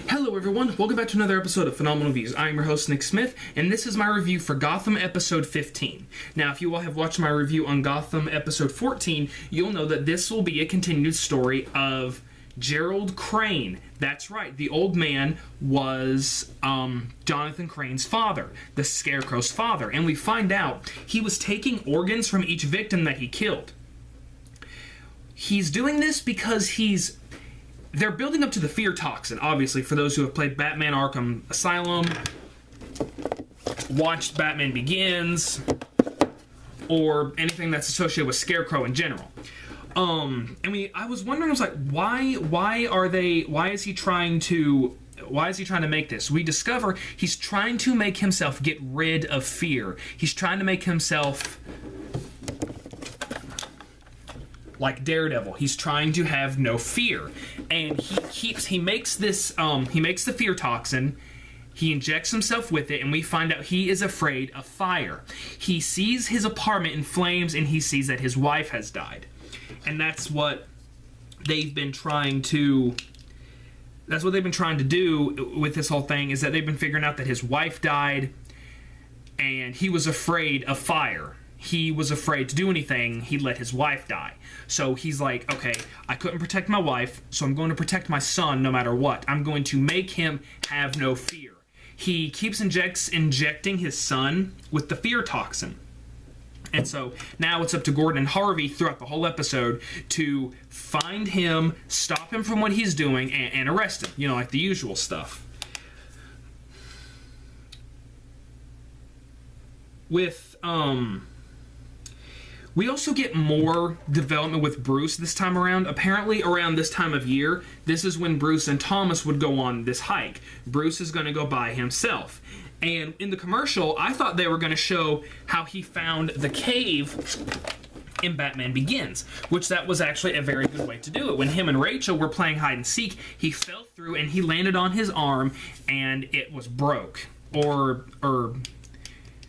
Hello everyone, welcome back to another episode of Phenomenal Views. I am your host Nick Smith, and this is my review for Gotham episode 15. Now, if you all have watched my review on Gotham episode 14, you'll know that this will be a continued story of Gerald Crane. That's right, the old man was Johnathan Crane's father, the Scarecrow's father, and we find out he was taking organs from each victim that he killed. He's doing this because they're building up to the fear toxin, obviously, for those who have played Batman Arkham Asylum, watched Batman Begins, or anything that's associated with Scarecrow in general. I was wondering, I was like, why is he trying to make this? We discover he's trying to make himself get rid of fear. He's trying to make himself like Daredevil. He's trying to have no fear, and he makes the fear toxin. He injects himself with it, and we find out he is afraid of fire. He sees his apartment in flames, and he sees that his wife has died, and that's what they've been trying to do with this whole thing, is that they've been figuring out that his wife died, and he was afraid of fire. He was afraid to do anything. He'd let his wife die. So he's like, okay, I couldn't protect my wife, so I'm going to protect my son no matter what. I'm going to make him have no fear. He keeps injecting his son with the fear toxin. And so now it's up to Gordon and Harvey throughout the whole episode to find him, stop him from what he's doing, and arrest him. You know, like the usual stuff. We also get more development with Bruce this time around. Apparently, around this time of year, this is when Bruce and Thomas would go on this hike. Bruce is going to go by himself. And in the commercial, I thought they were going to show how he found the cave in Batman Begins, which that was actually a very good way to do it. When him and Rachel were playing hide and seek, he fell through and he landed on his arm, and it was broke. Or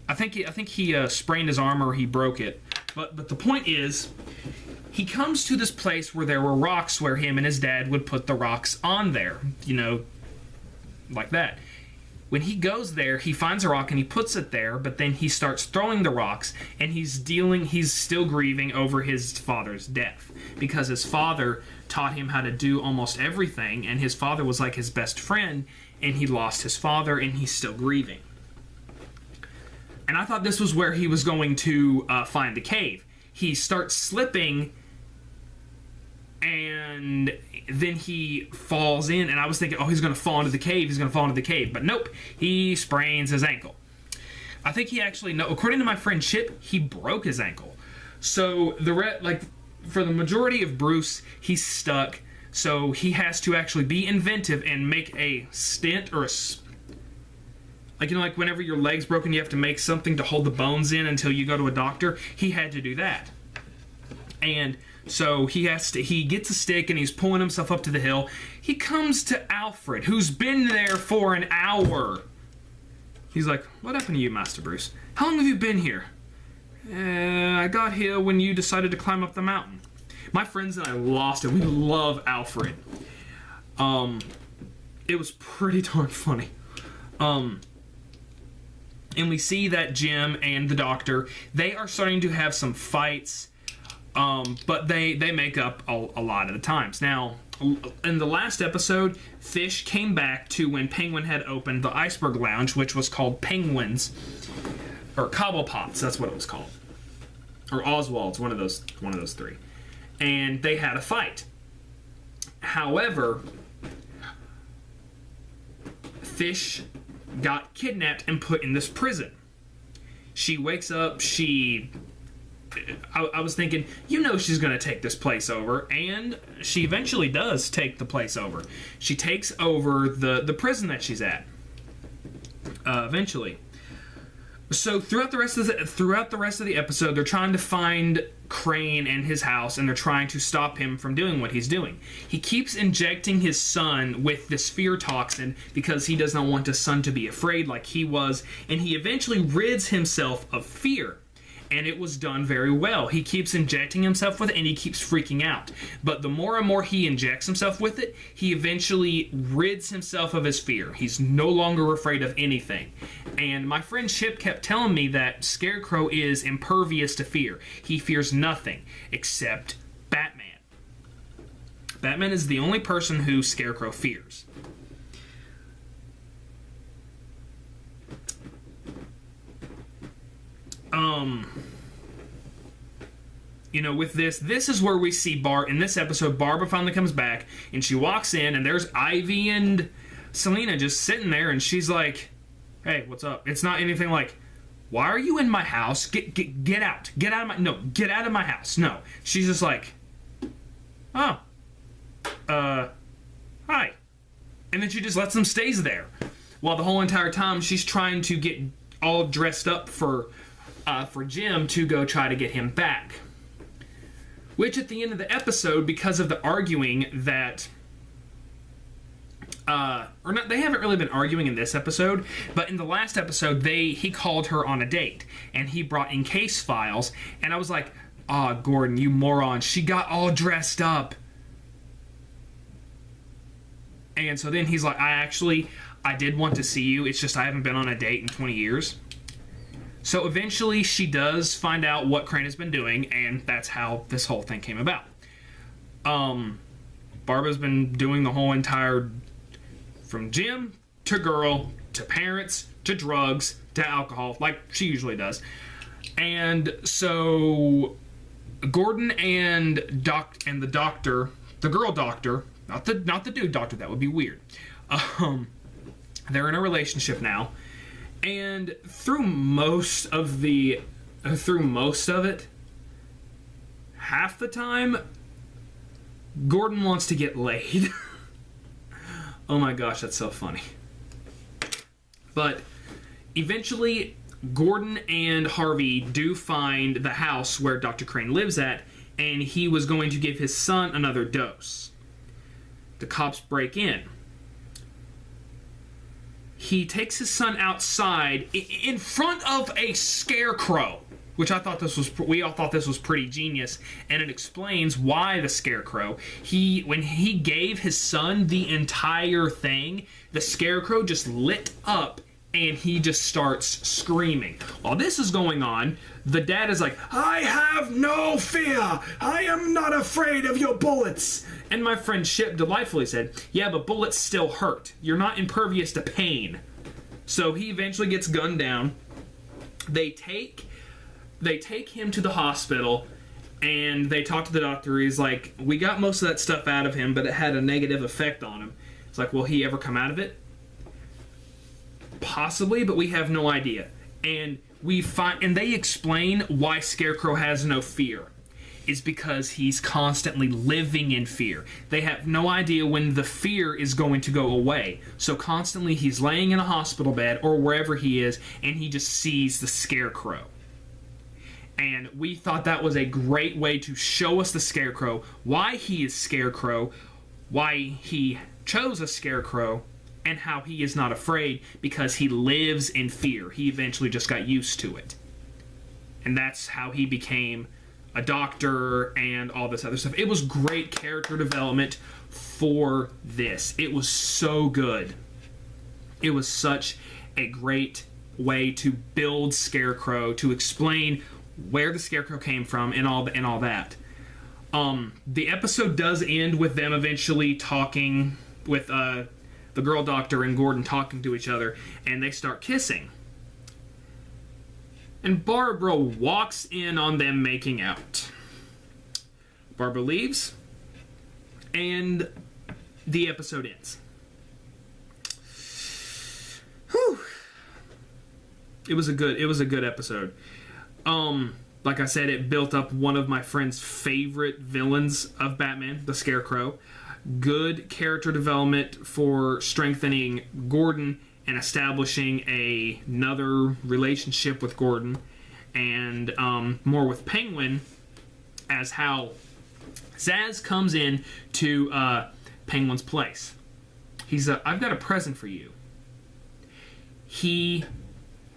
I think he sprained his arm, or he broke it. But the point is, he comes to this place where there were rocks, where him and his dad would put the rocks on there, you know, like that. When he goes there, he finds a rock and he puts it there, but then he starts throwing the rocks, and he's still grieving over his father's death, because his father taught him how to do almost everything, and his father was like his best friend, and he lost his father, and he's still grieving. And I thought this was where he was going to find the cave. He starts slipping, and then he falls in, and I was thinking, oh, he's going to fall into the cave. But nope, he sprains his ankle. I think he actually, no, according to my friend Chip, he broke his ankle. So for the majority of Bruce, he's stuck. So he has to actually be inventive and make a stent or like whenever your leg's broken, you have to make something to hold the bones in until you go to a doctor. He had to do that. And so he gets a stick and he's pulling himself up to the hill. He comes to Alfred, who's been there for an hour. He's like, what happened to you, Master Bruce? How long have you been here? I got here when you decided to climb up the mountain. My friends and I lost it. We love Alfred. It was pretty darn funny. And we see that Jim and the Doctor, they are starting to have some fights, but they make up a lot of the times. Now, in the last episode, Fish came back to when Penguin had opened the Iceberg Lounge, which was called Penguin's, or Cobblepots, that's what it was called. Or Oswald's, one of those three. And they had a fight. However, Fish got kidnapped and put in this prison. She wakes up, I was thinking, you know she's going to take this place over, and she eventually does take the place over. She takes over the prison that she's at, eventually. So throughout the rest of the episode, they're trying to find Crane and his house, and they're trying to stop him from doing what he's doing. He keeps injecting his son with this fear toxin because he does not want his son to be afraid like he was, and he eventually rids himself of fear. and it was done very well. He keeps injecting himself with it, and he keeps freaking out. But the more and more he injects himself with it, he eventually rids himself of his fear. He's no longer afraid of anything. And my friend Chip kept telling me that Scarecrow is impervious to fear. He fears nothing except Batman. Batman is the only person who Scarecrow fears. You know, with this is where we see in this episode, Barbara finally comes back, and she walks in, and there's Ivy and Selena just sitting there, and she's like, hey, what's up? It's not anything like, why are you in my house? Get out. Get out of my house. No. She's just like, oh, hi. And then she just lets them stay there. While the whole entire time she's trying to get all dressed up for Jim to go try to get him back. Which at the end of the episode, because of the arguing that or not, they haven't really been arguing in this episode, but in the last episode he called her on a date and he brought in case files, and I was like, Gordon, you moron, she got all dressed up. And so then he's like, I did want to see you, it's just I haven't been on a date in 20 years. So eventually she does find out what Crane has been doing, and that's how this whole thing came about. Barbara's been doing the whole entire, from Jim to girl to parents to drugs to alcohol, like she usually does. And so Gordon and the doctor, the girl doctor, not the dude doctor, that would be weird. They're in a relationship now. And through most of it, half the time, Gordon wants to get laid. Oh my gosh, that's so funny. But eventually, Gordon and Harvey do find the house where Dr. Crane lives at, and he was going to give his son another dose. The cops break in. He takes his son outside in front of a Scarecrow, which we all thought this was pretty genius, and it explains why the Scarecrow. When he gave his son the entire thing, the Scarecrow just lit up and he just starts screaming. While this is going on, the dad is like, I have no fear. I am not afraid of your bullets. And my friend Chip delightfully said, yeah, but bullets still hurt. You're not impervious to pain. So he eventually gets gunned down. They take him to the hospital, and they talk to the doctor. He's like, we got most of that stuff out of him, but it had a negative effect on him. It's like, will he ever come out of it? Possibly, but we have no idea. And they explain why Scarecrow has no fear. Is because he's constantly living in fear. They have no idea when the fear is going to go away. So constantly he's laying in a hospital bed or wherever he is, and he just sees the Scarecrow. And we thought that was a great way to show us the Scarecrow, why he is Scarecrow, why he chose a Scarecrow, and how he is not afraid because he lives in fear. He eventually just got used to it. And that's how he became a doctor and all this other stuff. It was great character development for this. It was so good. It was such a great way to build Scarecrow, to explain where the Scarecrow came from and all that. The episode does end with them eventually talking with the girl doctor and Gordon talking to each other, and they start kissing. And Barbara walks in on them making out. Barbara leaves, and the episode ends. Whew. It was a good episode. Like I said, it built up one of my friend's favorite villains of Batman, the Scarecrow. Good character development for strengthening Gordon and establishing another relationship with Gordon, and more with Penguin, as how Zsasz comes in to Penguin's place. He's I've got a present for you. He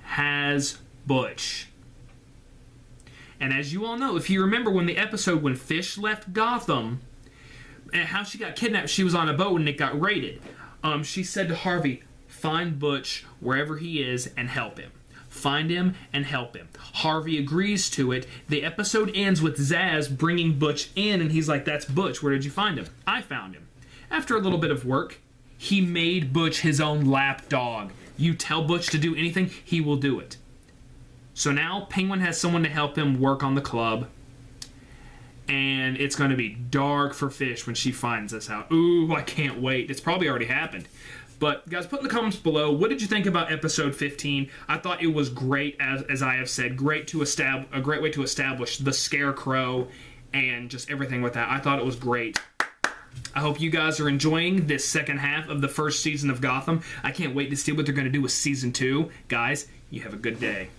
has Butch. And as you all know, if you remember when the episode when Fish left Gotham, and how she got kidnapped, she was on a boat and it got raided. She said to Harvey, find Butch wherever he is and help him. Find him and help him. Harvey agrees to it. The episode ends with Zsasz bringing Butch in, and he's like, that's Butch. Where did you find him? I found him. After a little bit of work, he made Butch his own lap dog. You tell Butch to do anything, he will do it. So now Penguin has someone to help him work on the club. And it's going to be dark for Fish when she finds this out. Ooh, I can't wait. It's probably already happened. But, guys, put in the comments below, what did you think about episode 15? I thought it was great, as I have said, a great way to establish the Scarecrow and just everything with that. I thought it was great. I hope you guys are enjoying this second half of the first season of Gotham. I can't wait to see what they're going to do with Season 2. Guys, you have a good day.